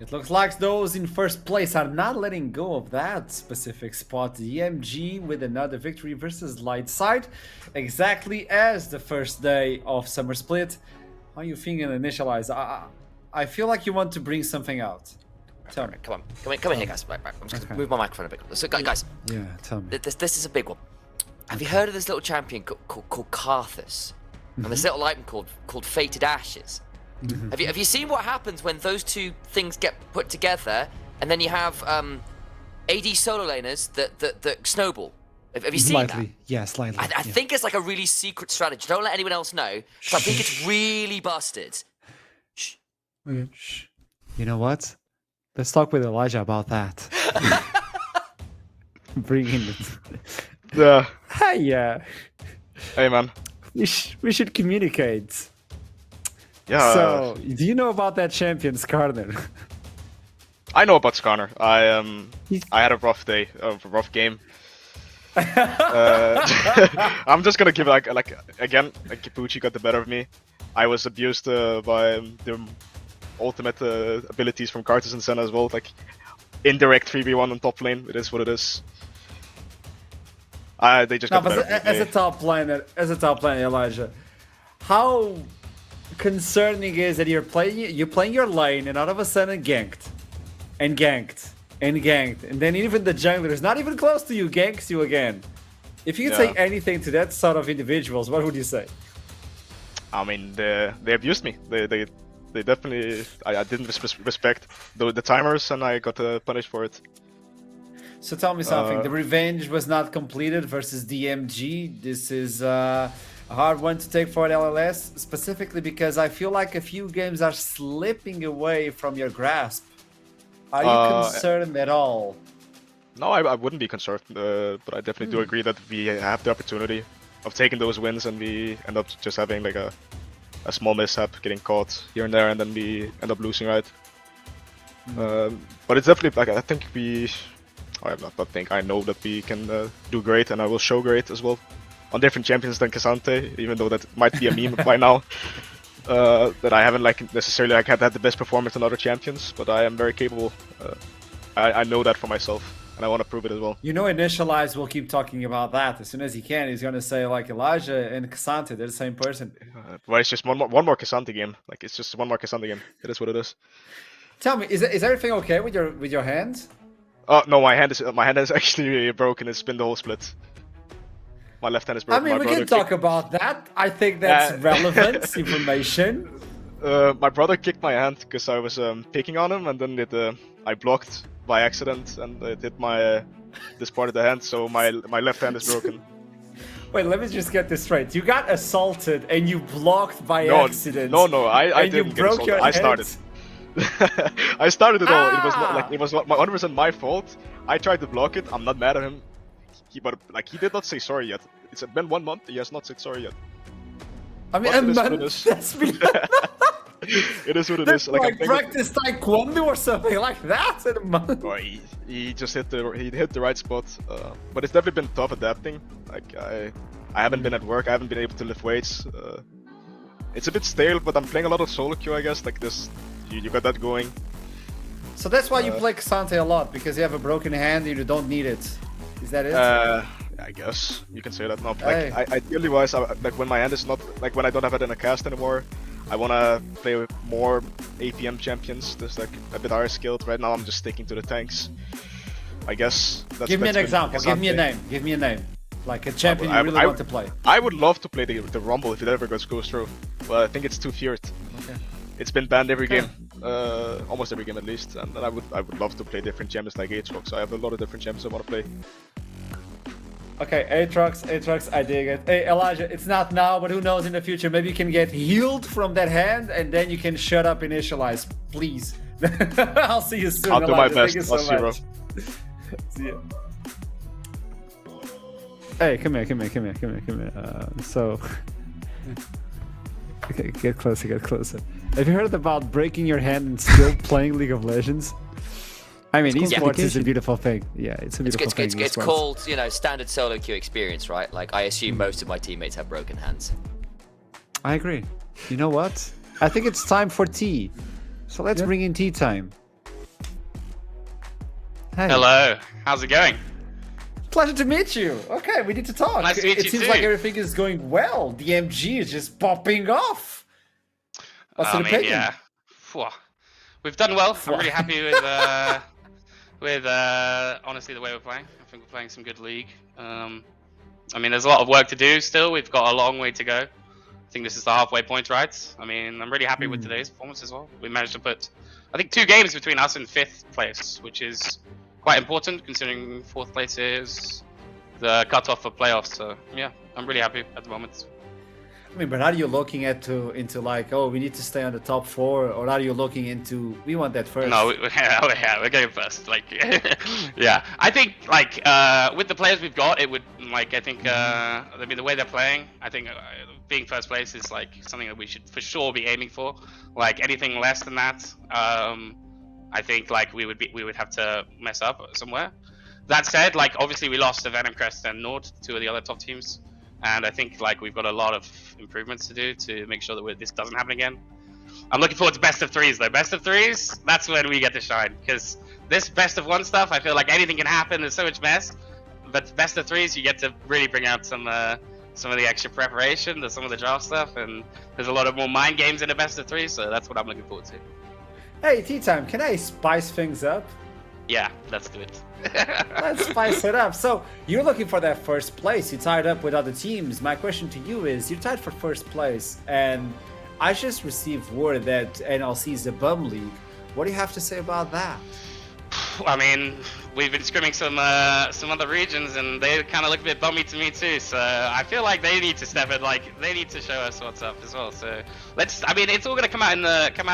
It looks like those in first place are not letting go of that specific spot. The MG with another victory versus Lightside, exactly as the first day of Summer Split. How are you feeling Initialize? I feel like you want to bring something out. Tell me. Come on, come in here, guys. Right. I'm just gonna move my microphone a bit. So, guys. Yeah, tell me. This is a big one. Have you heard of this little champion called Karthus? And this little item called Fated Ashes? Have you seen what happens when those two things get put together, and then you have AD solo laners that snowball? Have you seen that? Yeah, slightly. I think it's like a really secret strategy. Don't let anyone else know. I think it's really busted. Shh. Shh. You know what? Let's talk with Elijah about that. Bring in it. Yeah. Hey, Hey, man. we should communicate. Yeah. So, do you know about that champion, Skarner? I know about Skarner. I had a rough day, a rough game. I'm just gonna give again, Kipuchi got the better of me. I was abused by the ultimate abilities from Karthus and Senna as well. Like indirect 3v1 on top lane. It is what it is. They just got the better of me. As a top laner, Elijah, how concerning is that you're playing your lane and all of a sudden ganked, and then even the jungler is not even close to you, ganks you again. If you could say anything to that sort of individuals, what would you say? I mean, they abused me. They definitely. I didn't respect the timers, and I got punished for it. So tell me something. The revenge was not completed versus DMG. This is a hard one to take for LLS, specifically because I feel like a few games are slipping away from your grasp. Are you concerned at all? No, I wouldn't be concerned, but I definitely do agree that we have the opportunity of taking those wins, and we end up just having like a small mishap, getting caught here and there, and then we end up losing, right? But it's definitely like I know that we can do great, and I will show great as well on different champions than Cassante, even though that might be a meme by now. That I haven't necessarily had the best performance on other champions, but I am very capable. I know that for myself, and I want to prove it as well. You know, Initialize will keep talking about that as soon as he can. He's gonna say like Elijah and Cassante, they're the same person. Well, it's just one more Cassante game. Like it's just one more Cassante game. It is what it is. Tell me, is everything okay with your hands? Oh no, my hand is actually broken. It's been the whole split. My left hand is broken. I mean, we can talk about that. I think that's relevant information. My brother kicked my hand because I was picking on him, and then I blocked by accident, and it hit this part of the hand. So my left hand is broken. Wait, let me just get this straight. You got assaulted and you blocked by accident. No, I didn't get assaulted. I started. I started it all. It was 100% my fault. I tried to block it. I'm not mad at him. He did not say sorry yet. It's been 1 month. He has not said sorry yet. I mean, a month. That's been... It is what it that's is. Like practice taekwondo or something like that in a month. Oh, he just hit the right spot. But it's definitely been tough adapting. Like I haven't been at work. I haven't been able to lift weights. It's a bit stale, but I'm playing a lot of solo queue, I guess. Like this, you got that going. So that's why you play Cassante a lot, because you have a broken hand and you don't need it. Is that it? I guess you can say that. No, ideally wise, when my hand is not when I don't have it in a cast anymore, I wanna play with more APM champions. There's like a bit higher skilled. Right now, I'm just sticking to the tanks. I guess. Give me an example. Give me a name. Give me a name. Like a champion you really want to play. I would love to play the Rumble if it ever goes through. Well, I think it's too feared. Okay. It's been banned every game, almost every game at least, and I would love to play different champions like Aatrox. So I have a lot of different champions I want to play. Okay, Aatrox, I dig it. Hey, Elijah, it's not now, but who knows in the future? Maybe you can get healed from that hand, and then you can shut up Initialize, please. I'll see you soon, I'll do Elijah. my best. Thank you so much. See you. Hey, come here. So... Okay, get closer. Have you heard about breaking your hand and still playing League of Legends? I mean, esports is a beautiful thing. Yeah, it's a beautiful thing. It's called, standard solo queue experience, right? Like, I assume most of my teammates have broken hands. I agree. You know what? I think it's time for tea. So let's bring in tea time. Hey. Hello, how's it going? Pleasure to meet you. Okay, we need to talk. Nice to meet it you seems too. like everything is going well. The MG is just popping off. What's your opinion? Yeah. Phew. We've done well. I'm really happy with honestly the way we're playing. I think we're playing some good league. I mean, there's a lot of work to do still. We've got a long way to go. I think this is the halfway point, right? I mean, I'm really happy with today's performance as well. We managed to put, I think, 2 games between us and 5th place, which is quite important considering 4th place is the cutoff for playoffs. So yeah, I'm really happy at the moment. I mean, but are you looking into like, oh, we need to stay on the top 4, or are you looking into we want that first? No, yeah, we're going first. Like, yeah, I think like with the players we've got, it would like I think I mean the way they're playing, I think being first place is like something that we should for sure be aiming for. Like anything less than that, I think like we would have to mess up somewhere. That said, like obviously we lost to Venom Crest and NORD, 2 of the other top teams, and I think like we've got a lot of improvements to do to make sure that this doesn't happen again. I'm looking forward to best of 3s though. Best of 3s, that's when we get to shine. Because this best of 1 stuff, I feel like anything can happen. There's so much mess. But best of 3s, you get to really bring out some of the extra preparation, some of the draft stuff, and there's a lot of more mind games in a best of 3. So that's what I'm looking forward to. Hey, tea time. Can I spice things up? Yeah, let's do it. Let's spice it up. So you're looking for that first place. You tied up with other teams. My question to you is: you're tied for first place, and I just received word that NLC is a bum league. What do you have to say about that? I mean, we've been scrimming some other regions, and they kind of look a bit bummy to me too. So I feel like they need to step in, like they need to show us what's up as well. So let's. I mean, it's all gonna come out in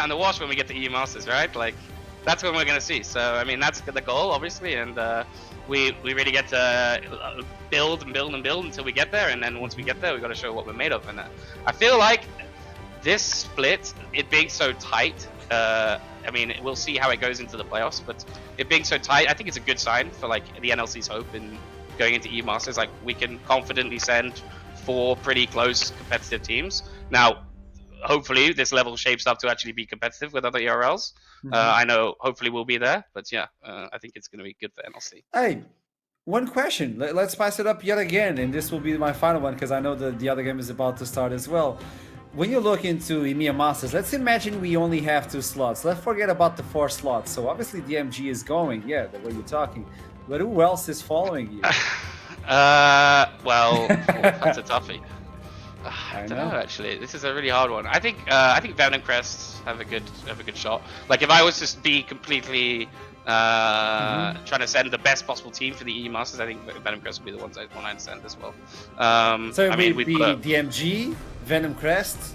the wash when we get to EU Masters, right? Like that's when we're gonna see. So I mean, that's the goal, obviously, and we really get to build and build and build until we get there, and then once we get there, we got to show what we're made of. And I feel like this split, it being so tight, I mean, we'll see how it goes into the playoffs, but it being so tight, I think it's a good sign for like the NLC's hope in going into EU Masters. Like we can confidently send 4 pretty close competitive teams. Now, hopefully this level shapes up to actually be competitive with other ERLs. I know hopefully we'll be there, but yeah, I think it's going to be good for NLC. Hey, one question. Let's spice it up yet again, and this will be my final one because I know that the other game is about to start as well. When you look into EMEA Masters, let's imagine we only have 2 slots. Let's forget about the 4 slots. So obviously DMG is going, yeah, the way you're talking. But who else is following you? Well, that's a toughie. I don't know. Actually, this is a really hard one. I think Venom Crest have a good shot. Like if I was to be completely trying to send the best possible team for the EU Masters, I think Venom Crest would be the ones I'd send as well. So I mean, we'd be DMG, Venom Crest.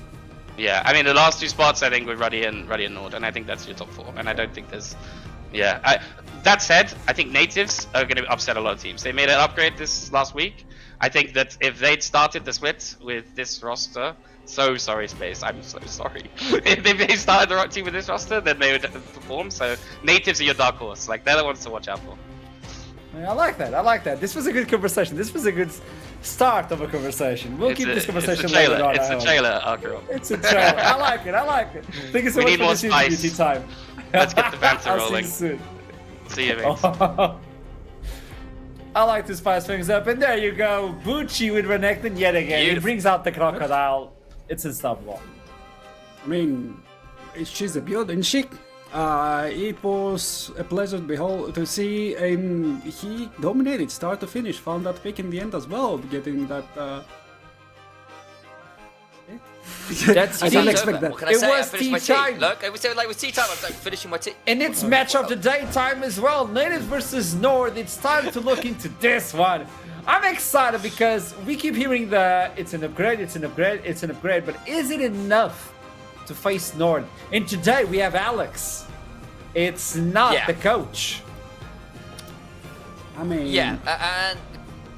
Yeah, I mean the last 2 spots I think were Ruddy and NORD, and I think that's your top 4. And I don't think there's, yeah. That said, I think natives are going to upset a lot of teams. They made an upgrade this last week. I think that if they'd started the split with this roster, so sorry Space, I'm so sorry. If they started the right team with this roster, then they would perform. So natives are your dark horse. Like they're the ones to watch out for. I like that. I like that. This was a good conversation. This was a good start of a conversation. We'll keep this conversation later on. It's a trailer, after all. It's a trailer. I like it. I like it. Thank you so much for this interview, time. Let's get the banter rolling. I'll see you soon. See you, mate. I like to spice things up, and there you go, Bucci with Renekton yet again. Beautiful. It brings out the crocodile. It's unstoppable. I mean, she's a build, and she. It was a pleasure to see, and he dominated start to finish. Found that pick in the end as well, getting that. I didn't expect that. What can I say? It was tea time. Look, it was tea time. I was like finishing my tea. And it's match of the day time as well. Natives versus NORD. It's time to look into this one. I'm excited because we keep hearing it's an upgrade, it's an upgrade, it's an upgrade. But is it enough to face NORD? And today we have Alex. It's not the coach. I mean... Yeah, and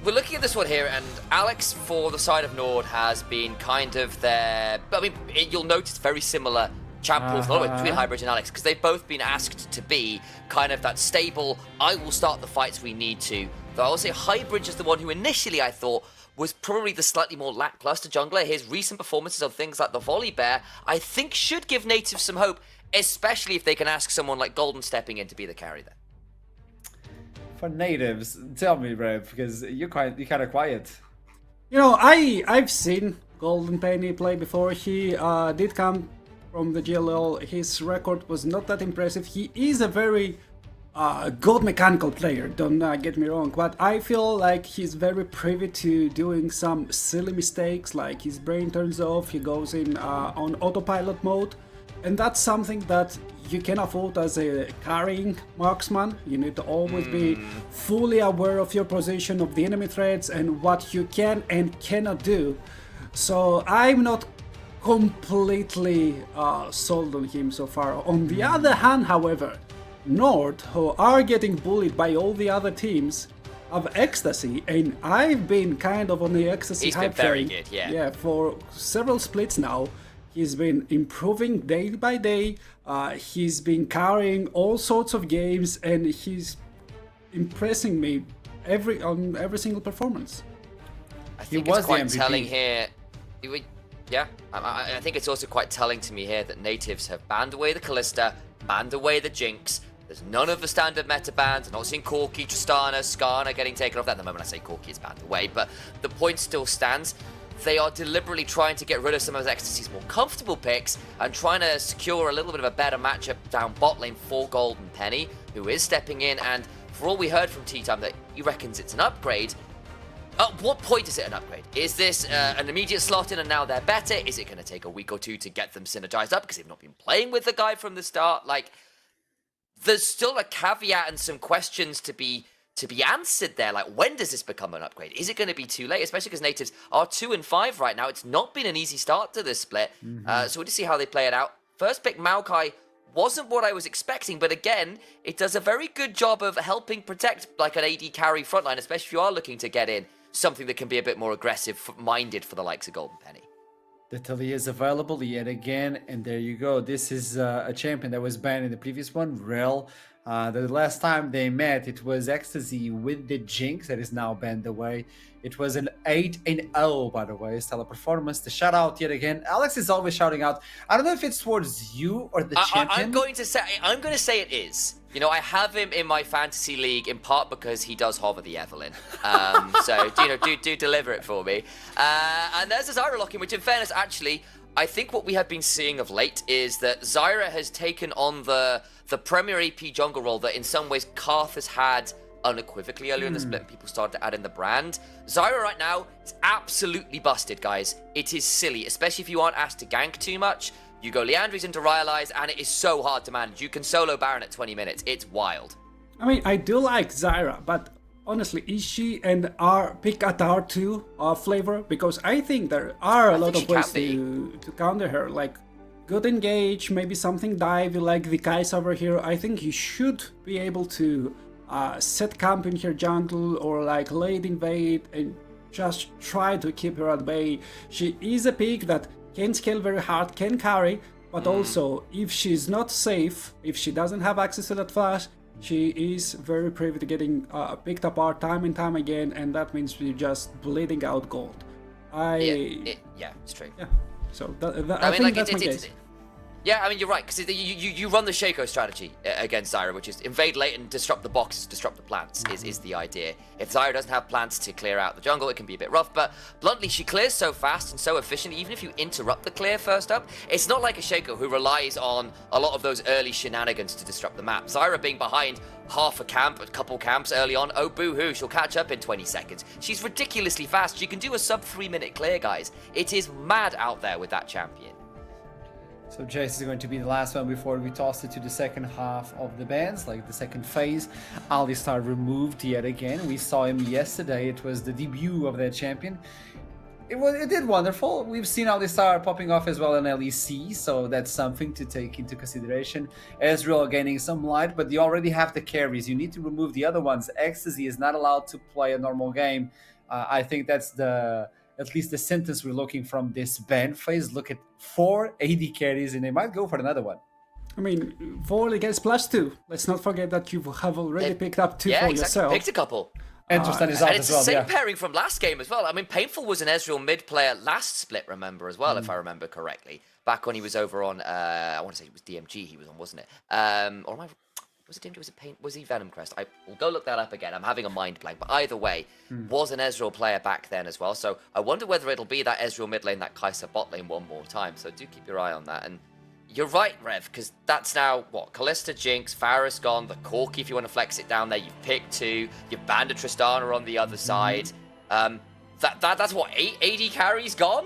we're looking at this one here, and Alex, for the side of NORD, has been kind of their... I mean, you'll notice very similar champ pools between Highbridge and Alex, because they've both been asked to be kind of that stable, I will start the fights we need to. Though I'll say Highbridge is the one who initially I thought was probably the slightly more lackluster jungler. His recent performances on things like the Volley Bear, I think should give natives some hope, especially if they can ask someone like Golden stepping in to be the carry there. for natives. Tell me, Brave, because you're kind of quiet. You know, I've seen Golden Penny play before. He did come from the GLL. His record was not that impressive. He is a very good mechanical player, don't get me wrong, but I feel like he's very privy to doing some silly mistakes, like his brain turns off, he goes in on autopilot mode, and that's something that you can afford as a carrying marksman. You need to always be fully aware of your position, of the enemy threats, and what you can and cannot do. So I'm not completely sold on him so far. On the other hand, however, NORD, who are getting bullied by all the other teams, have Ecstasy, and I've been kind of on the Ecstasy hype train. He's been very good, yeah. Yeah, for several splits now. He's been improving day by day. He's been carrying all sorts of games, and he's impressing me on every single performance. I think was it's the quite MVP. telling here. Yeah, I think it's also quite telling to me here that natives have banned away the Callista, banned away the Jinx. There's none of the standard meta bans. I'm not seeing Corki, Tristana, Skarner getting taken off. At the moment I say Corki is banned away, but the point still stands. They are deliberately trying to get rid of some of Ecstasy's more comfortable picks and trying to secure a little bit of a better matchup down bot lane for Golden Penny, who is stepping in, and for all we heard from Tea Time that he reckons it's an upgrade. At what point is it an upgrade? Is this an immediate slot in and now they're better? Is it going to take a week or two to get them synergized up because they've not been playing with the guy from the start? Like, there's still a caveat and some questions to be answered there. Like, when does this become an upgrade? Is it going to be too late? Especially because natives are 2-5 right now. It's not been an easy start to this split. So we'll just see how they play it out. First pick Maokai wasn't what I was expecting, but again, it does a very good job of helping protect like an AD carry frontline, especially if you are looking to get in something that can be a bit more aggressive-minded for the likes of Golden Penny. The Talia is available yet again, and there you go. This is a champion that was banned in the previous one, Rel. The last time they met, it was Ecstasy with the Jinx that is now banned away. It was an 8-0, by the way, stellar performance. The shout out yet again. Alex is always shouting out. I don't know if it's towards you or the champion. I'm going to say it is. You know, I have him in my fantasy league in part because he does hover the Evelyn. So do deliver it for me. And there's a Zyra lock-in, which in fairness, actually, I think what we have been seeing of late is that Zyra has taken on the premier AP jungle role that in some ways Karth has had unequivocally earlier in the split, and people started to add in the brand. Zyra right now is absolutely busted, guys. It is silly, especially if you aren't asked to gank too much. You go Leandry's into Ryalize, and it is so hard to manage. You can solo Baron at 20 minutes. It's wild. I mean, I do like Zyra, but honestly, is she an pick at R2 flavor? Because I think there are a lot of ways to counter her, like good engage, maybe something dive like the guys over here. I think you should be able to set camp in her jungle or like late invade and just try to keep her at bay. She is a pick that can scale very hard, can carry, but also if she's not safe, if she doesn't have access to that flash, she is very privy to getting picked apart time and time again, and that means you're just bleeding out gold. Yeah, it's true. Yeah, so I think that's my case. Yeah, I mean, you're right, because you run the Shaco strategy against Zyra, which is invade late and disrupt the boxes, disrupt the plants, is the idea. If Zyra doesn't have plants to clear out the jungle, it can be a bit rough, but bluntly, she clears so fast and so efficiently, even if you interrupt the clear first up, it's not like a Shaco who relies on a lot of those early shenanigans to disrupt the map. Zyra being behind half a camp, a couple camps early on, oh boo-hoo, she'll catch up in 20 seconds. She's ridiculously fast. She can do a sub 3-minute clear, guys. It is mad out there with that champion. So Jace is going to be the last one before we toss it to the second half of the bans, like the second phase. Alistar removed yet again. We saw him yesterday. It was the debut of that champion. It did wonderful. We've seen Alistar popping off as well in NLC, so that's something to take into consideration. Ezreal gaining some light, but you already have the carries. You need to remove the other ones. Ecstasy is not allowed to play a normal game. I think that's at least the sentence we're looking from this ban phase. Look at 4 AD carries, and they might go for another one. I mean, 4 against +2. Let's not forget that you have already picked up 2 for yourself. Picked a couple. And Tristan is out and it's as well, the same pairing from last game as well. I mean, Painful was an Ezreal mid player last split, remember, as well, if I remember correctly. Back when he was over on, I want to say it was DMG he was on, wasn't it? Or am I Was it Dimdra? Was it Pain? Was he Venom Crest? I will go look that up again. I'm having a mind blank. But either way, was an Ezreal player back then as well. So I wonder whether it'll be that Ezreal mid lane, that Kai'Sa bot lane one more time. So do keep your eye on that. And you're right, Rev, because that's now, what, Kalista, Jinx, Varus gone, the Corki if you want to flex it down there, you've picked 2, you've banned a Tristana on the other side. That's what, 8 AD carries gone?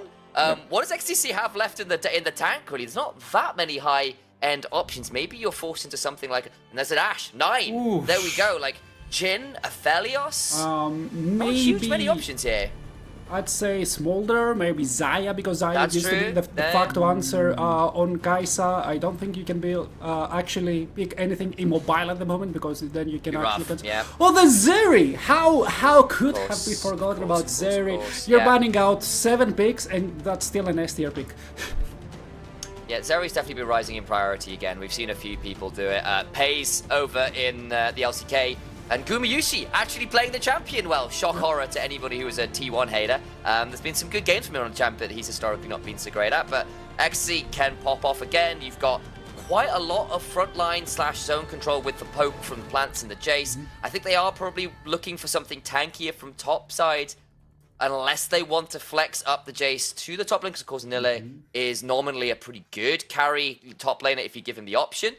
What does XTC have left in the tank, really? There's not that many high-end options. Maybe you're forced into something like, and there's an Ashe, 9. Oof. There we go, like Jhin, Aphelios. Maybe Not huge many options here. I'd say Smolder, maybe Xayah, because Xayah That's used to be true. the de facto answer on Kai'Sa. I don't think you can be actually pick anything immobile at the moment, because then you can Be actually... rough, yeah. Oh, the Zeri! How could have Course, we forgotten of course, about of Zeri? course, You're yeah. banning out 7 picks, and that's still an S tier pick. Yeah, Zeri's definitely been rising in priority again. We've seen a few people do it. Pays over in the LCK. And Gumayushi actually playing the champion well. Shock horror to anybody who is a T1 hater. There's been some good games from him on the champion that he's historically not been so great at. But XC can pop off again. You've got quite a lot of frontline / zone control with the poke from the plants and the Jace. I think they are probably looking for something tankier from top side. Unless they want to flex up the Jace to the top lane, because of course Nille is nominally a pretty good carry top laner if you give him the option.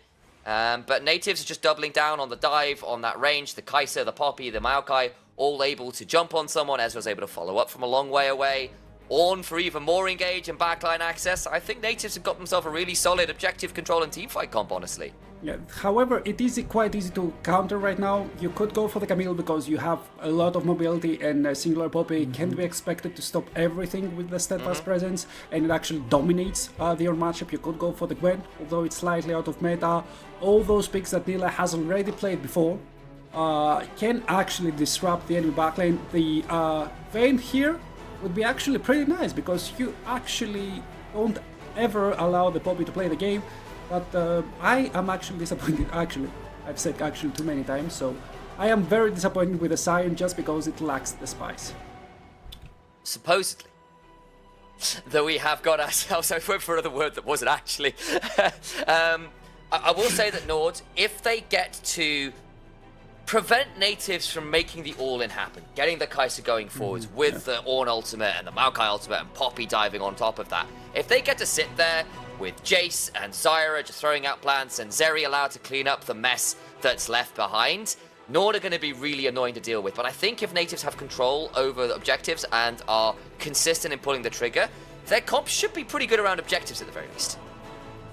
But Natives are just doubling down on the dive, on that range. The Kai'Sa, the Poppy, the Maokai, all able to jump on someone. Ezra's able to follow up from a long way away. Ornn for even more engage and backline access. I think Natives have got themselves a really solid objective control and teamfight comp, honestly. Yeah, however, it is quite easy to counter right now. You could go for the Camille because you have a lot of mobility, and a singular Poppy can't be expected to stop everything with the steadfast presence, and it actually dominates your matchup. You could go for the Gwen, although it's slightly out of meta. All those picks that Nila has already played before can actually disrupt the enemy backline. The Vayne here would be actually pretty nice, because you actually don't ever allow the Poppy to play the game. But I am actually disappointed. Actually, I've said actually too many times, so I am very disappointed with the Sion just because it lacks the spice. Supposedly. Though we have got ourselves, I went for another word that wasn't actually. I will say that NORD, if they get to prevent Natives from making the all-in happen, getting the Kai'Sa going forwards with the Ornn ultimate and the Maokai ultimate and Poppy diving on top of that, if they get to sit there with Jace and Zyra just throwing out plants and Zeri allowed to clean up the mess that's left behind, NORD are going to be really annoying to deal with. But I think if Natives have control over the objectives and are consistent in pulling the trigger, their comp should be pretty good around objectives at the very least.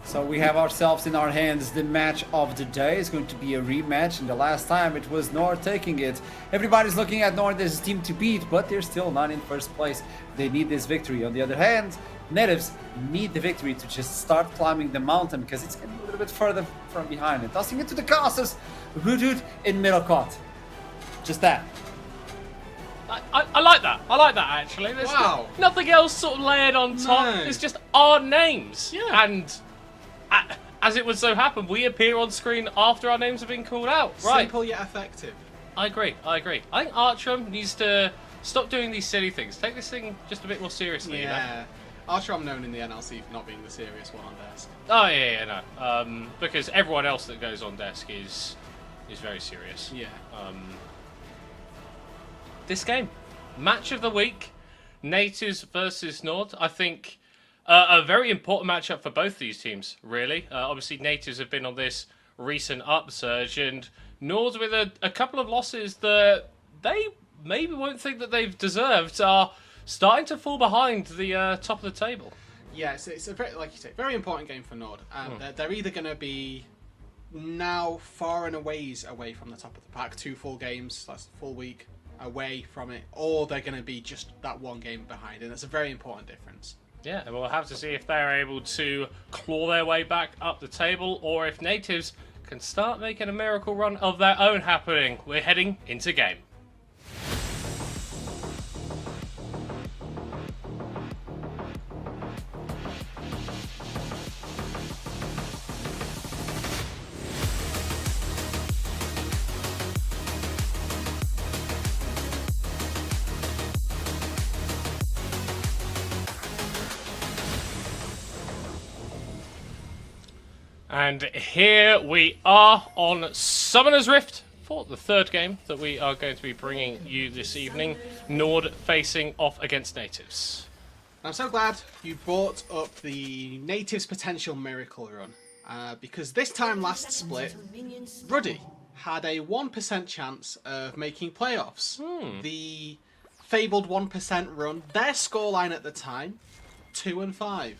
So we have ourselves in our hands the match of the day. It's going to be a rematch, and the last time it was NORD taking it. Everybody's looking at NORD as a team to beat, but they're still not in first place. They need this victory. On the other hand, Natives need the victory to just start climbing the mountain, because it's getting a little bit further from behind. And tossing it to the casters, rooted in middle court. Just that. I like that. I like that, actually. There's nothing else sort of layered on top. No. It's just our names. Yeah. And as it would so happen, we appear on screen after our names have been called out. Right. Simple yet effective. I agree. I think Archram needs to stop doing these silly things. Take this thing just a bit more seriously. You know? Yeah. Archer, I'm known in the NLC for not being the serious one on desk. Oh yeah, no. Because everyone else that goes on desk is very serious. Yeah. This game, match of the week, Natives versus NORD. I think a very important matchup for both these teams, really. Obviously, Natives have been on this recent upsurge, and NORD with a couple of losses that they maybe won't think that they've deserved are starting to fall behind the top of the table. Yeah, it's a very, like you say, very important game for NORD. They're either going to be now far and aways away from the top of the pack, 2 full games, that's a full week away from it, or they're going to be just that one game behind, and that's a very important difference. Yeah, and we'll have to see if they're able to claw their way back up the table, or if Natives can start making a miracle run of their own happening. We're heading into game. And here we are on Summoner's Rift for the third game that we are going to be bringing you this evening. NORD facing off against Natives. I'm so glad you brought up the Natives' potential miracle run, because this time last split, Ruddy had a 1% chance of making playoffs. The fabled 1% run, their scoreline at the time, 2-5.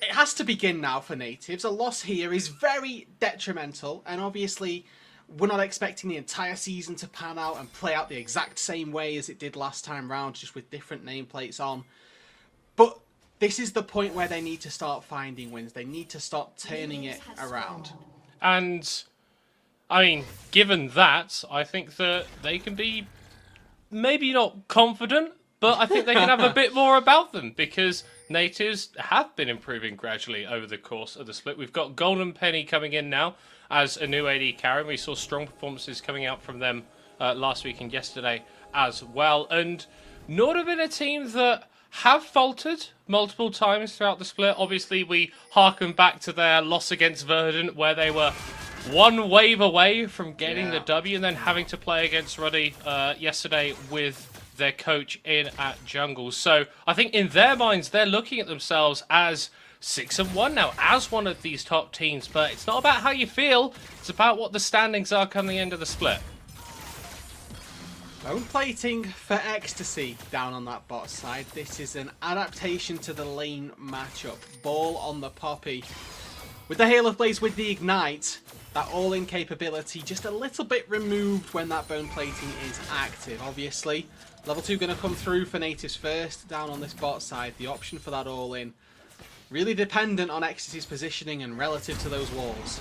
It has to begin now for Natives. A loss here is very detrimental, and obviously we're not expecting the entire season to pan out and play out the exact same way as it did last time round, just with different nameplates on. But this is the point where they need to start finding wins. They need to start turning it around. And, I mean, given that, I think that they can be maybe not confident, but I think they can have a bit more about them, because Natives have been improving gradually over the course of the split. We've got Golden Penny coming in now as a new AD carry. We saw strong performances coming out from them last week and yesterday as well. And NORD have been a team that have faltered multiple times throughout the split. Obviously, we harken back to their loss against Verdant, where they were one wave away from getting the W, and then having to play against Ruddy yesterday with their coach in at jungle. So I think in their minds, they're looking at themselves as 6-1 now, as one of these top teams. But it's not about how you feel, it's about what the standings are coming into the split. Bone plating for Ecstasy down on that bot side. This is an adaptation to the lane matchup. Ball on the Poppy. With the Hail of Blaze, with the Ignite, that all-in capability just a little bit removed when that bone plating is active. Obviously, level 2 going to come through for Natives first down on this bot side. The option for that all-in really dependent on Ecstasy's positioning and relative to those walls.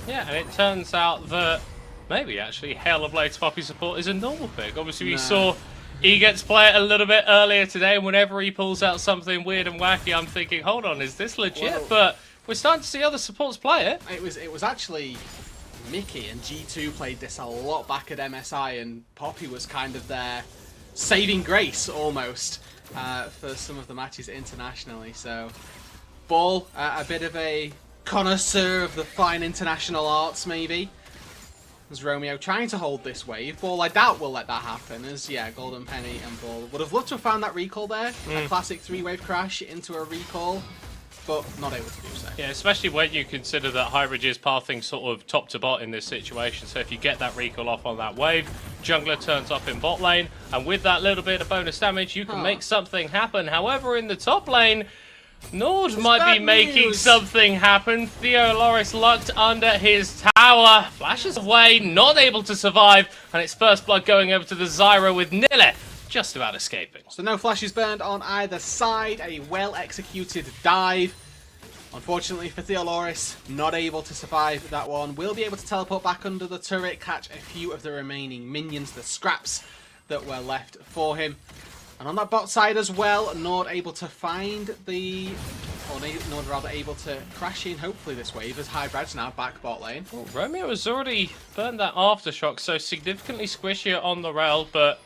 Yeah, and it turns out that maybe actually Hail of Blaze Poppy support is a normal pick. Obviously, we saw Egets play it a little bit earlier today, and whenever he pulls out something weird and wacky, I'm thinking, hold on, is this legit? Whoa. But we're starting to see other supports play it. It was actually Mickey and G2 played this a lot back at MSI, and Poppy was kind of their saving grace almost for some of the matches internationally. So Ball, a bit of a connoisseur of the fine international arts maybe. As Romeo trying to hold this wave. Ball, I doubt will let that happen, as Golden Penny and Ball would have loved to have found that recall there. A classic 3-wave crash into a recall, but not able to do so. Yeah, especially when you consider that Highbridge is pathing sort of top to bot in this situation. So if you get that recall off on that wave, jungler turns up in bot lane, and with that little bit of bonus damage, you can make something happen. However, in the top lane, NORD might be making something happen. Theo Loris locked under his tower, flashes away, not able to survive, and it's first blood going over to the Zyra with Nille just about escaping. So no flashes burned on either side, a well-executed dive. Unfortunately for Theo Loris, not able to survive that one. Will be able to teleport back under the turret, catch a few of the remaining minions, the scraps that were left for him. And on that bot side as well, NORD able to find the... or NORD rather able to crash in, hopefully, this wave, as Hybrid's now back bot lane. Oh, Romeo has already burned that aftershock, so significantly squishier on the rail, but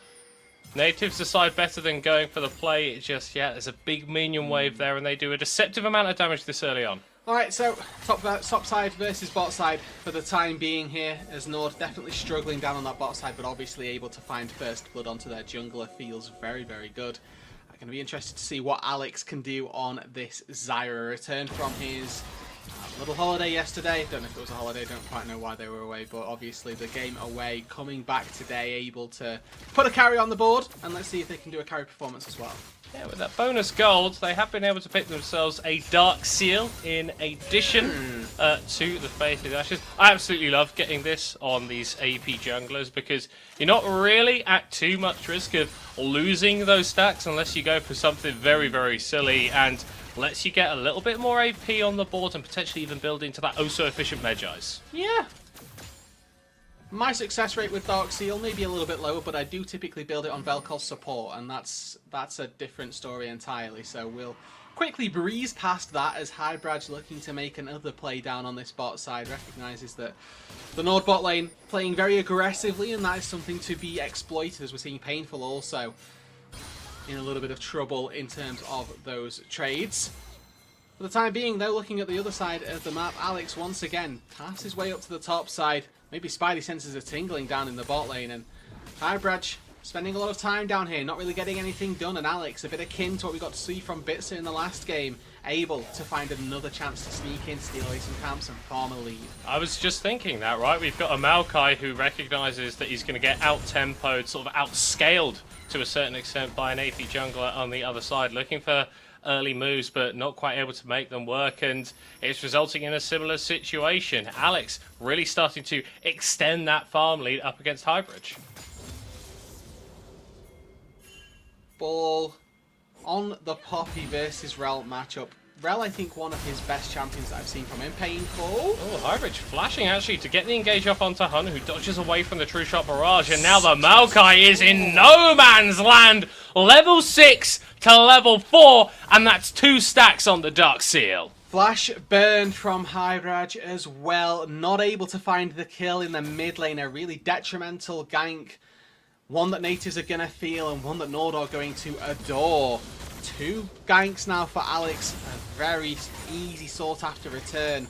Natives decide better than going for the play just yet. There's a big minion wave there, and they do a deceptive amount of damage this early on. Alright, so top side versus bot side for the time being here, as NORD definitely struggling down on that bot side, but obviously able to find first blood onto their jungler feels very, very good. I'm going to be interested to see what Alex can do on this Zyra. Return from his little holiday yesterday. Don't know if it was a holiday, don't quite know why they were away, but obviously the game away, coming back today, able to put a carry on the board, and let's see if they can do a carry performance as well. Yeah, with that bonus gold, they have been able to pick themselves a Dark Seal in addition to the Faith of the Ashes. I absolutely love getting this on these AP junglers, because you're not really at too much risk of losing those stacks unless you go for something very, very silly, and lets you get a little bit more AP on the board and potentially even build into that oh-so-efficient Medjais. Yeah. My success rate with Dark Seal may be a little bit lower, but I do typically build it on Vel'Koz support, and that's a different story entirely. So we'll quickly breeze past that, as Hybrid's looking to make another play down on this bot side. Recognises that the NORD bot lane playing very aggressively, and that is something to be exploited, as we're seeing Painful also in a little bit of trouble in terms of those trades. For the time being, though, looking at the other side of the map, Alex once again passes his way up to the top side. Maybe Spidey senses are tingling down in the bot lane, and Hybraj spending a lot of time down here, not really getting anything done, and Alex, a bit akin to what we got to see from Bitzer in the last game, able to find another chance to sneak in, steal away some camps, and farm a lead. I was just thinking that, right? We've got a Maokai who recognises that he's going to get out-tempoed, sort of outscaled to a certain extent by an AP jungler on the other side, looking for early moves but not quite able to make them work, and it's resulting in a similar situation. Alex really starting to extend that farm lead up against Hybraj. Ball on the Poppy versus Rel matchup. Rel, I think, one of his best champions that I've seen from him. Painful. Oh, Hybraj flashing actually to get the engage off onto Hun, who dodges away from the True Shot Barrage, and now the Maokai is in no man's land. Level 6 to level 4, and that's 2 stacks on the Dark Seal. Flash burn from Hybraj as well. Not able to find the kill in the mid lane. A really detrimental gank. One that natives are going to feel, and one that NORD are going to adore. 2 ganks now for Alex. A very easy sought after return.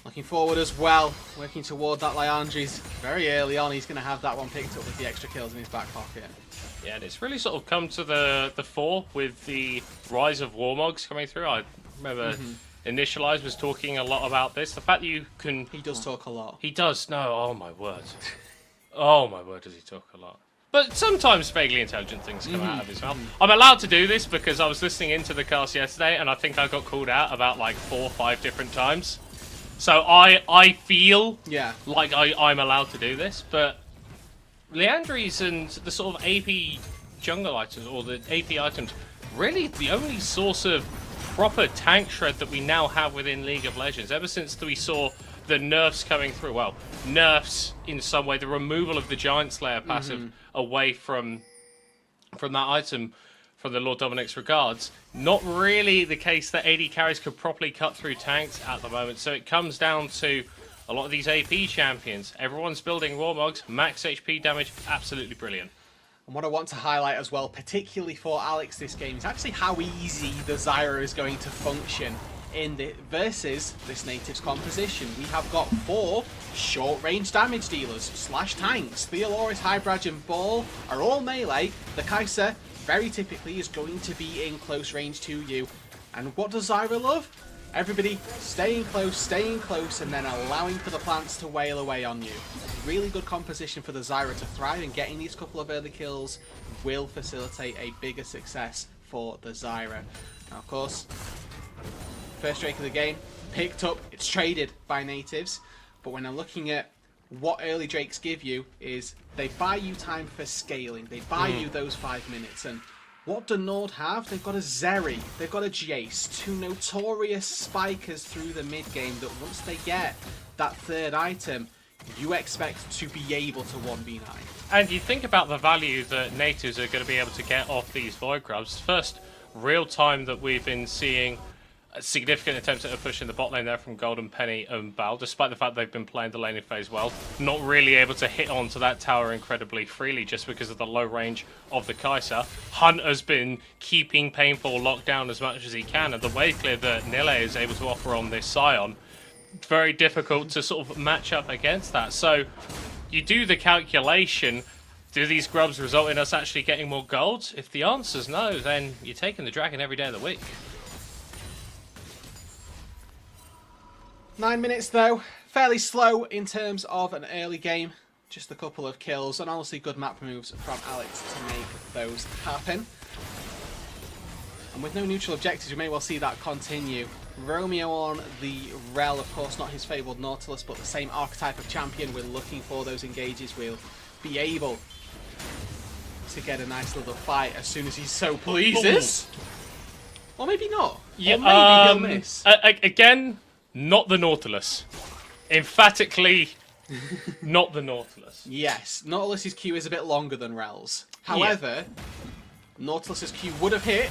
Looking forward as well. Working toward that Liandry's very early on. He's going to have that one picked up with the extra kills in his back pocket. Yeah, and it's really sort of come to the fore with the rise of Warmogs coming through. I remember Initialize was talking a lot about this. The fact that you can... He does talk a lot. He does. No, oh my word. Oh my word, does he talk a lot. But sometimes vaguely intelligent things come out of his mouth. I'm allowed to do this because I was listening into the cast yesterday and I think I got called out about like 4 or 5 different times. So I feel like I'm allowed to do this, but Liandry's and the sort of AP jungle items, or the AP items, really the only source of proper tank shred that we now have within League of Legends. Ever since we saw the nerfs coming through, well, nerfs in some way, the removal of the Giant Slayer passive away from that item from the Lord Dominic's regards, not really the case that AD carries could properly cut through tanks at the moment. So it comes down to a lot of these AP champions. Everyone's building Warmogs, max HP damage, absolutely brilliant. And what I want to highlight as well, particularly for Alex this game, is actually how easy the Zyra is going to function in the versus this native's composition. We have got 4 short-range damage dealers / tanks. Theoloris, Hybraj and Ball are all melee. The Kai'Sa very typically is going to be in close range to you. And what does Zyra love? Everybody staying close, and then allowing for the plants to wail away on you. Really good composition for the Zyra to thrive, and getting these couple of early kills will facilitate a bigger success for the Zyra. Now, of course, first Drake of the game, picked up, it's traded by natives, but when I'm looking at what early Drakes give you is they buy you time for scaling, they buy you those 5 minutes, and what do NORD have? They've got a Zeri, they've got a Jace, 2 notorious spikers through the mid game that once they get that 3rd item, you expect to be able to 1v9. And you think about the value that natives are going to be able to get off these Void Grubs. First real time that we've been seeing significant attempts at a push in the bot lane there from Golden Penny and Bal, despite the fact they've been playing the laning phase well. Not really able to hit onto that tower incredibly freely just because of the low range of the Kai'Sa. Hunt has been keeping Painful locked down as much as he can, and the wave clear that Nile is able to offer on this Scion, very difficult to sort of match up against that. So you do the calculation, do these grubs result in us actually getting more gold? If the answer's no, then you're taking the dragon every day of the week. 9 minutes though, fairly slow in terms of an early game. Just a couple of kills and honestly good map moves from Alex to make those happen. And with no neutral objectives, we may well see that continue. Romeo on the Rel, of course not his fabled Nautilus, but the same archetype of champion. We're looking for those engages. We'll be able to get a nice little fight as soon as he so pleases. Or maybe not. Yeah, or maybe he'll miss. Again, not the Nautilus. Emphatically, not the Nautilus. Yes, Nautilus's Q is a bit longer than Rel's. However, Nautilus's Q would have hit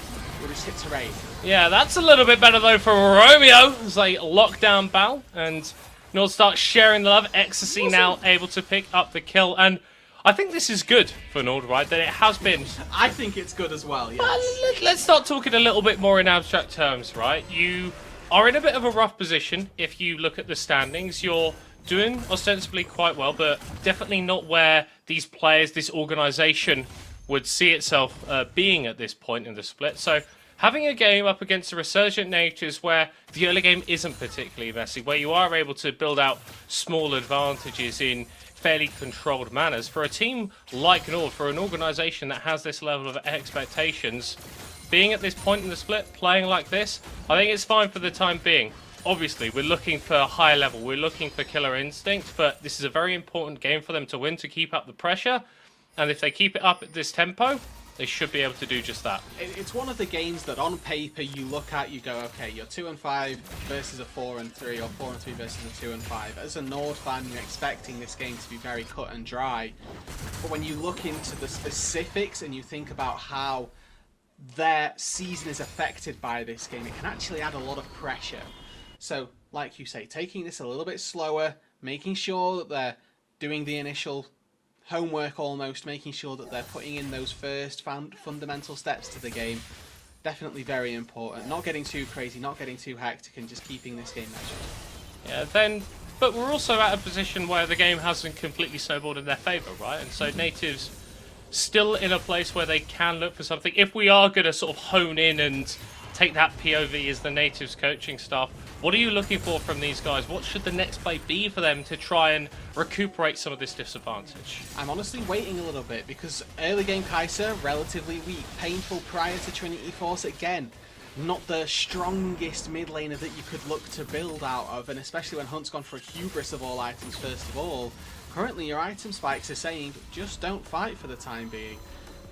hit terrain. Yeah, that's a little bit better though for Romeo as they lock down Bal, and Nord starts sharing the love. Ecstasy now able to pick up the kill, and I think this is good for NORD, right? That it has been. I think it's good as well, yes. Let's start talking a little bit more in abstract terms, right? You are in a bit of a rough position if you look at the standings. You're doing ostensibly quite well, but definitely not where these players, this organisation, would see itself being at this point in the split. So having a game up against the resurgent natives where the early game isn't particularly messy, where you are able to build out small advantages in fairly controlled manners, for a team like NORD, for an organisation that has this level of expectations, being at this point in the split, playing like this, I think it's fine for the time being. Obviously, we're looking for a higher level, we're looking for killer instinct, but this is a very important game for them to win, to keep up the pressure, and if they keep it up at this tempo, they should be able to do just that. It's one of the games that on paper you look at, you go, okay, you're 2-5 versus a 4-3, or 4-3 versus a 2-5. As a NORD fan, you're expecting this game to be very cut and dry. But when you look into the specifics and you think about how their season is affected by this game, it can actually add a lot of pressure. So, like you say, taking this a little bit slower, making sure that they're doing the initial homework almost, making sure that they're putting in those first fundamental steps to the game, definitely very important. Not getting too crazy, not getting too hectic, and just keeping this game measured. Yeah, but we're also at a position where the game hasn't completely snowballed in their favour, right? And so natives still in a place where they can look for something. If we are going to sort of hone in and take that POV as the natives coaching staff, what are you looking for from these guys? What should the next play be for them to try and recuperate some of this disadvantage? I'm honestly waiting a little bit, because early game Kai'Sa, relatively weak. Painful prior to Trinity Force, again, not the strongest mid laner that you could look to build out of, and especially when Hunt's gone for a hubris of all items first of all. Currently your item spikes are saying, just don't fight for the time being.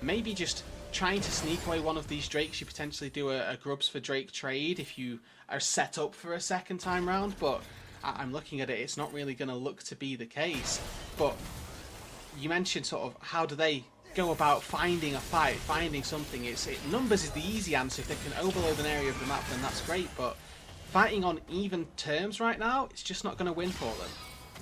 Maybe just trying to sneak away one of these Drakes. You potentially do a Grubs for Drake trade if you are set up for a second time round, but I'm looking at it, it's not really going to look to be the case. But you mentioned sort of how do they go about finding a fight, finding something. Numbers is the easy answer. If they can overload an area of the map, then that's great, but fighting on even terms right now, it's just not going to win for them.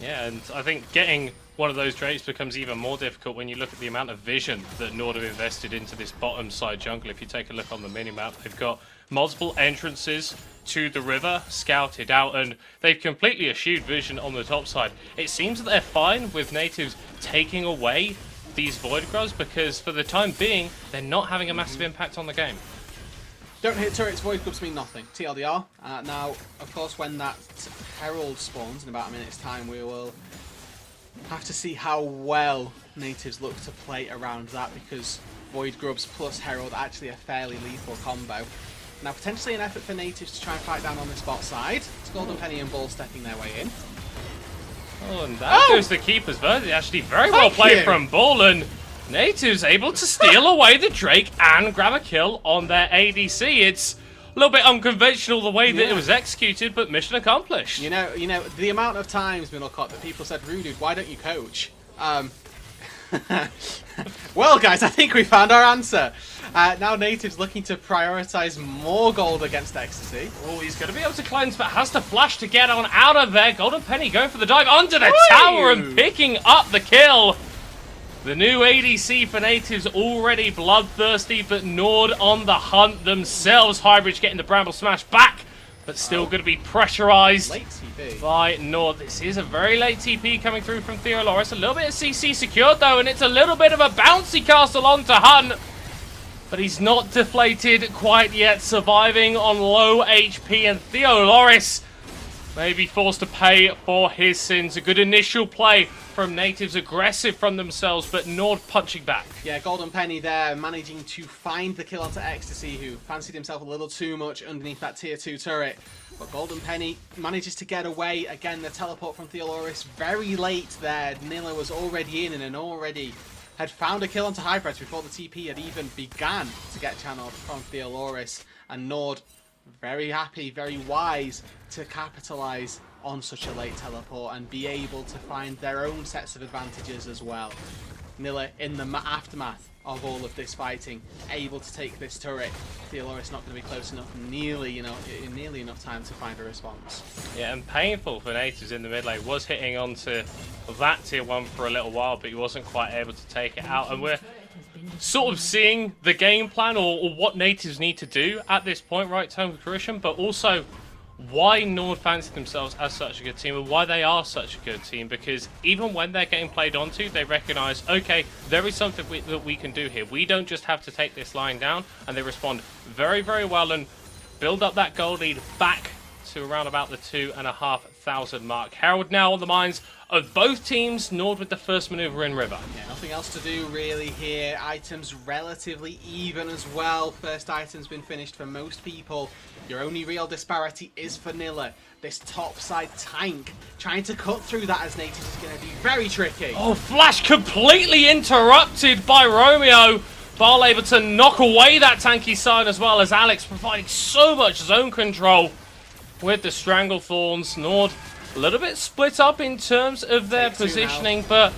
Yeah, and I think getting one of those Drakes becomes even more difficult when you look at the amount of vision that NORD have invested into this bottom side jungle. If you take a look on the minimap, they've got multiple entrances to the river scouted out, and they've completely eschewed vision on the top side. It seems that they're fine with natives taking away these Void Grubs, because for the time being, they're not having a massive impact on the game. Don't hit turrets, Void Grubs mean nothing. TLDR. Now, of course, when that Herald spawns in about a minute's time, we will have to see how well natives look to play around that, because Void Grubs plus Herald are actually a fairly lethal combo. Now, potentially an effort for natives to try and fight down on this bot side. It's Golden Penny and Bull stepping their way in. Oh, and that goes the keeper's verdict. Actually, very well played from Bull, and natives able to steal away the Drake and grab a kill on their ADC. It's a little bit unconventional the way that it was executed, but mission accomplished. You know, the amount of times, Middlecott, that people said, Rudude, why don't you coach? Well, guys, I think we found our answer. Now natives looking to prioritize more gold against Ecstasy. Oh, he's going to be able to cleanse, but has to flash to get on out of there. Golden Penny going for the dive under the tower and picking up the kill. The new ADC for natives already bloodthirsty, but NORD on the hunt themselves. Highbridge getting the Bramble Smash back, but still going to be pressurized Late TP. by NORD. This is a very late TP coming through from Theoloris. A little bit of CC secured though, and it's a little bit of a bouncy castle onto Hunt. But he's not deflated quite yet, surviving on low HP, and Theoloris may be forced to pay for his sins. A good initial play from natives, aggressive from themselves, but NORD punching back. Yeah, Golden Penny there, managing to find the kill onto Ecstasy, who fancied himself a little too much underneath that tier 2 turret. But Golden Penny manages to get away. Again, the teleport from Theoloris very late there. Nilla was already in and already had found a kill onto Hybrids before the TP had even began to get channeled from Theoloris. And NORD, very happy, very wise to capitalise on such a late teleport and be able to find their own sets of advantages as well. Nilla in the aftermath of all of this fighting, able to take this turret. Theoloris not going to be close enough, nearly enough time to find a response. Yeah, and painful for Natives in the mid lane. Was hitting onto that tier 1 for a little while, but he wasn't quite able to take it out. And we're sort of seeing the game plan or what Natives need to do at this point, right, time of fruition, but also why NORD fancy themselves as such a good team and why they are such a good team, because even when they're getting played onto, they recognize, okay, there is something that we can do here. We don't just have to take this line down, and they respond very, very well and build up that gold lead back to around about the 2,500 mark. Herald now on the minds of both teams, NORD with the first maneuver in River. Yeah, nothing else to do really here. Items relatively even as well. First item's been finished for most people. Your only real disparity is for Nilla. This topside tank, trying to cut through that as Natives is going to be very tricky. Oh, Flash completely interrupted by Romeo. Ball able to knock away that tanky side as well as Alex providing so much zone control with the Stranglethorns. NORD a little bit split up in terms of their positioning, but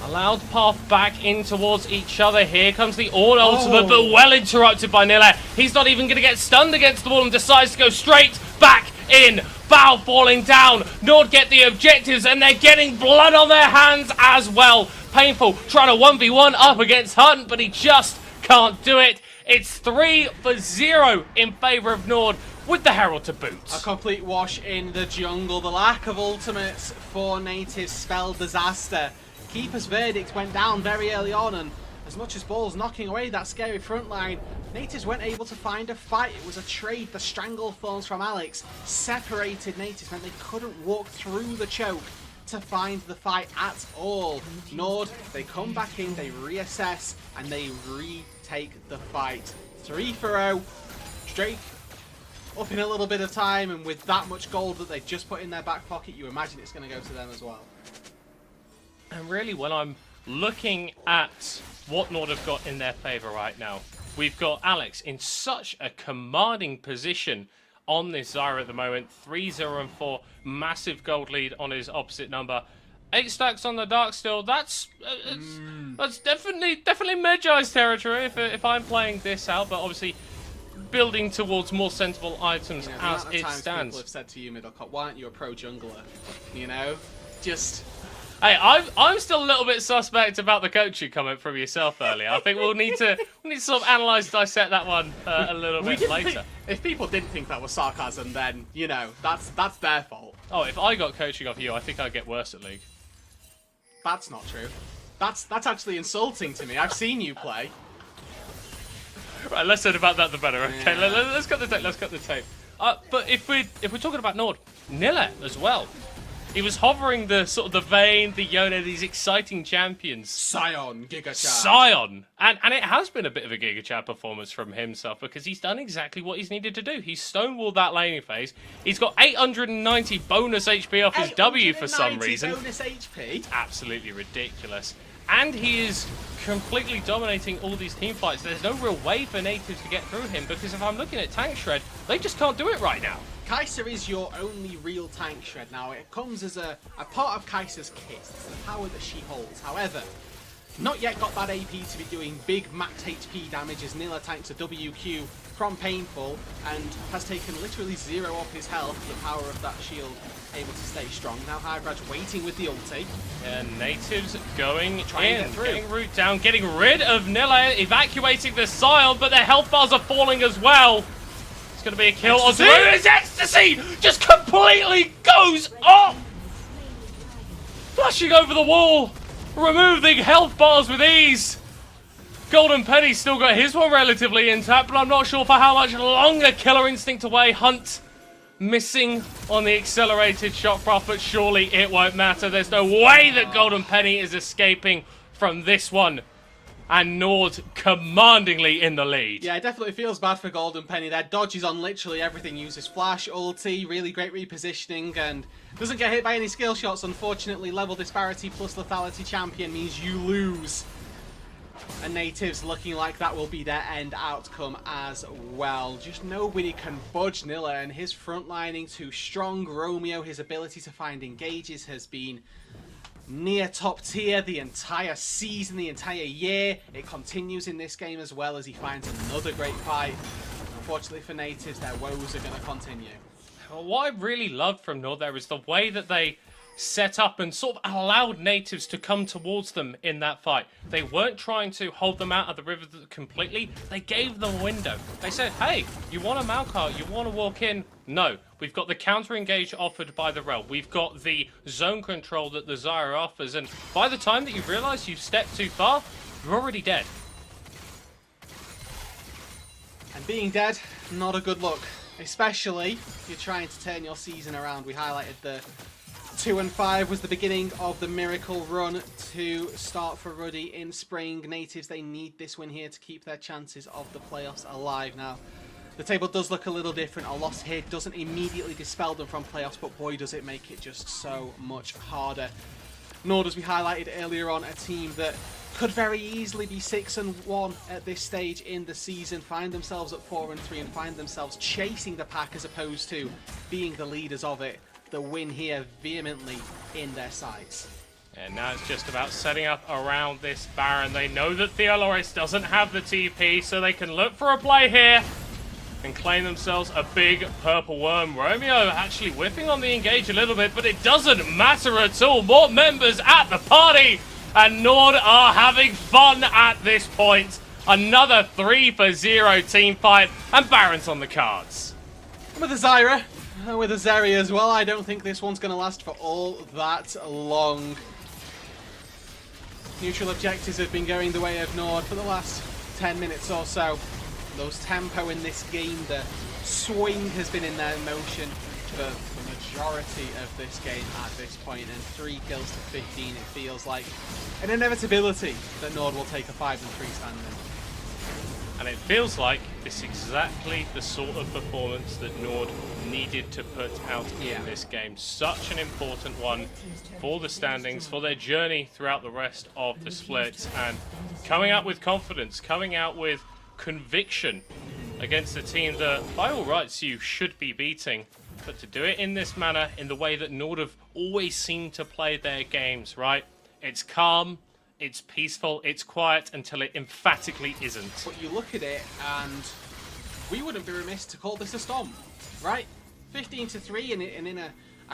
allowed path back in towards each other. Here comes the Ord ultimate, but well interrupted by Nilla. He's not even going to get stunned against the wall and decides to go straight back in. Bow falling down. NORD get the objectives and they're getting blood on their hands as well. Painful trying to 1v1 up against Hunt, but he just can't do it. It's 3-0 in favour of NORD with the Herald to boot. A complete wash in the jungle. The lack of ultimates for Natives spelled disaster. Keeper's verdict went down very early on, and as much as Ball's knocking away that scary front line, Natives weren't able to find a fight. It was a trade. The Stranglethorns from Alex separated Natives, meant they couldn't walk through the choke to find the fight at all. NORD, they come back in, they reassess, and they retake the fight. 3-0, straight up in a little bit of time, and with that much gold that they've just put in their back pocket, you imagine it's going to go to them as well. And really, when I'm looking at what NORD have got in their favour right now, we've got Alex in such a commanding position on this Zyra at the moment. 3-0-4, massive gold lead on his opposite number. 8 stacks on the Dark still. That's definitely Magi's territory if I'm playing this out, but obviously building towards more sensible items as it stands. People have said to you, Middlecop, why aren't you a pro jungler? You know, just. Hey, I'm still a little bit suspect about the coaching comment from yourself earlier. I think we'll need to sort of analyse, dissect that one a little bit later. If people didn't think that was sarcasm, then you know that's their fault. Oh, if I got coaching off you, I think I'd get worse at League. That's not true. That's actually insulting to me. I've seen you play. Right, less said about that the better. Okay, Yeah. let's cut the tape. Let's cut the tape. But if we're talking about NORD, Nilla as well. He was hovering the sort of the Vayne, the Yone, these exciting champions. Sion, Giga Sion! And it has been a bit of a Giga Chad performance from himself because he's done exactly what he's needed to do. He's stonewalled that laning phase. He's got 890 bonus HP off his W for some reason. Bonus HP? It's absolutely ridiculous. And he is completely dominating all these team fights. There's no real way for Natives to get through him because if I'm looking at Tank Shred, they just can't do it right now. Kai'Sa is your only real tank shred now. It comes as a part of Kai'Sa's kit. It's the power that she holds. However, not yet got that AP to be doing big max HP damage as Nilla tanks a WQ from Painful and has taken literally 0 off his health. The power of that shield able to stay strong. Now Hybraj waiting with the ulti. And Natives going Trying to in, get through. getting root down, getting rid of Nilla, evacuating the Sion, but their health bars are falling as well. It's going to be a kill. Ecstasy! His Ecstasy just completely goes off! Flashing over the wall, removing health bars with ease. Golden Penny still got his one relatively intact, but I'm not sure for how much longer. Killer Instinct away, Hunt missing on the accelerated shock buff, but surely it won't matter. There's no way that Golden Penny is escaping from this one. And NORD commandingly in the lead. Yeah, it definitely feels bad for Golden Penny. Their dodge is on literally everything. Uses flash, ulti, really great repositioning, and doesn't get hit by any skill shots. Unfortunately, level disparity plus lethality champion means you lose. And Natives looking like that will be their end outcome as well. Just nobody can budge Nilla, and his frontlining too strong. Romeo, his ability to find engages has been near top tier the entire season, the entire year. It continues in this game as well as he finds another great fight. Unfortunately for Natives, their woes are going to continue. What I really loved from NORD there is the way that they set up and sort of allowed Natives to come towards them in that fight. They weren't trying to hold them out of the river completely. They gave them a window. They said, hey, you want a Malkar? You want to walk in? No. We've got the counter-engage offered by the Rel. We've got the zone control that the Zyra offers. And by the time that you realise you've stepped too far, you're already dead. And being dead, not a good look. Especially if you're trying to turn your season around. We highlighted the 2-5 was the beginning of the miracle run to start for Ruddy in spring. Natives, they need this win here to keep their chances of the playoffs alive. Now, the table does look a little different. A loss here doesn't immediately dispel them from playoffs, but boy, does it make it just so much harder. NORD, as we highlighted earlier on, a team that could very easily be 6-1 at this stage in the season, find themselves at 4-3 and find themselves chasing the pack as opposed to being the leaders of it. The win here vehemently in their sights. And now it's just about setting up around this Baron. They know that Theoloris doesn't have the TP, so they can look for a play here and claim themselves a big purple worm. Romeo actually whiffing on the engage a little bit, but it doesn't matter at all. More members at the party, and NORD are having fun at this point. Another 3-for-0 team fight, and Baron's on the cards. With a Zyra, with a Zeri as well, I don't think this one's going to last for all that long. Neutral objectives have been going the way of NORD for the last 10 minutes or so. Those tempo in this game, the swing has been in their motion for the majority of this game at this point, and 3 kills to 15, it feels like an inevitability that NORD will take a 5-3 standing. And it feels like this is exactly the sort of performance that NORD needed to put out in this game. Such an important one for the standings, for their journey throughout the rest of the splits, and coming out with confidence, coming out with conviction against a team that, by all rights, you should be beating. But to do it in this manner, in the way that NORD have always seemed to play their games, right? It's calm, it's peaceful, it's quiet, until it emphatically isn't. But you look at it, and we wouldn't be remiss to call this a stomp, right? 15-3 and in a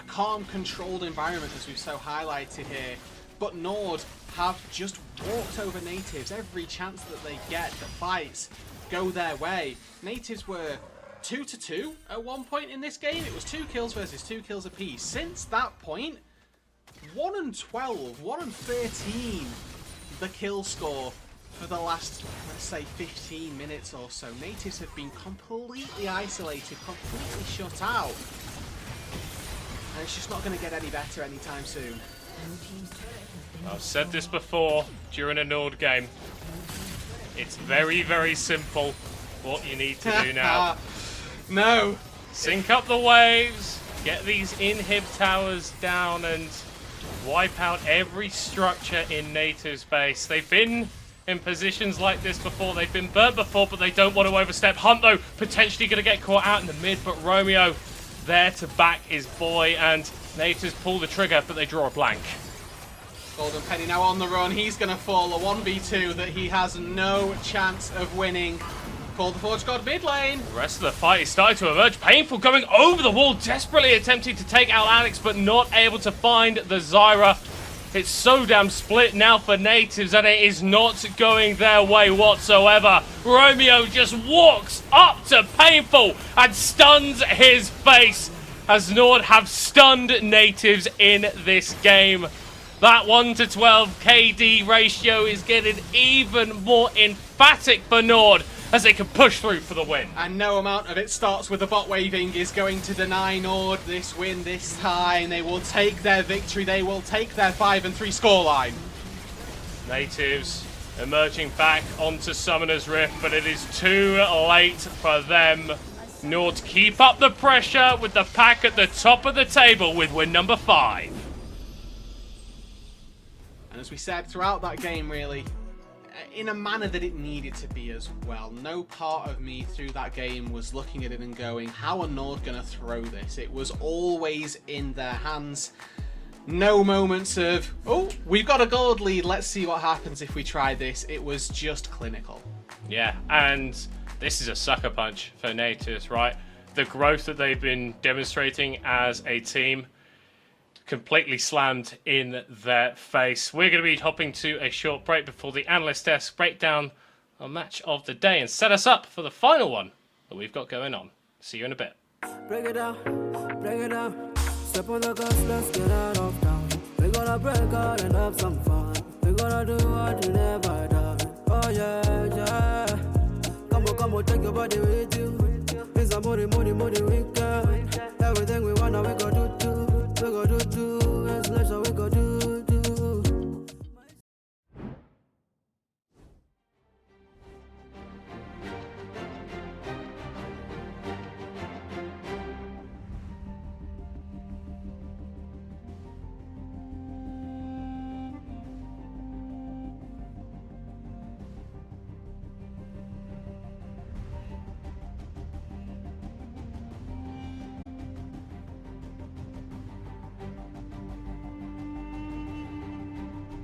calm, controlled environment, as we've so highlighted here. But NORD have just walked over Natives every chance that they get. The fights go their way. Natives were 2-2 at one point in this game. It was 2 kills versus 2 kills apiece. Since that point, 1-12, 1-13, the kill score for the last, let's say, 15 minutes or so. Natives have been completely isolated, completely shut out. And it's just not going to get any better anytime soon. I've said this before during a NORD game. It's very, very simple what you need to do now. No. Sync up the waves, get these inhib towers down, and wipe out every structure in Native's base. They've been in positions like this before. They've been burnt before, but they don't want to overstep. Hunt, though, potentially going to get caught out in the mid, but Romeo there to back his boy, and Natives pull the trigger, but they draw a blank. Golden Penny now on the run. He's going to fall a 1v2 that he has no chance of winning. Call the Forge God mid lane. The rest of the fight is starting to emerge. Painful going over the wall, desperately attempting to take out Alex, but not able to find the Zyra. It's so damn split now for Natives, and it is not going their way whatsoever. Romeo just walks up to Painful and stuns his face, as NORD have stunned Natives in this game. That 1-12 KD ratio is getting even more emphatic for NORD as they can push through for the win. And no amount of it starts with the bot waving is going to deny NORD this win this time. They will take their victory. They will take their 5-3 scoreline. Natives emerging back onto Summoner's Rift, but it is too late for them. NORD keep up the pressure with the pack at the top of the table with win number 5. And as we said throughout that game, really, in a manner that it needed to be as well. No part of me through that game was looking at it and going, how are NORD going to throw this? It was always in their hands. No moments of, oh, we've got a gold lead, let's see what happens if we try this. It was just clinical. Yeah, and this is a sucker punch for Natives, right? The growth that they've been demonstrating as a team completely slammed in their face. We're going to be hopping to a short break before the analyst desk break down our match of the day and set us up for the final one that we've got going on. See you in a bit. Break it down, break it down. Step on the gas, let's get out of town. We gonna break out and have some fun. We gonna do what you never done. Oh yeah, yeah. Come on, take your body with you. It's a money with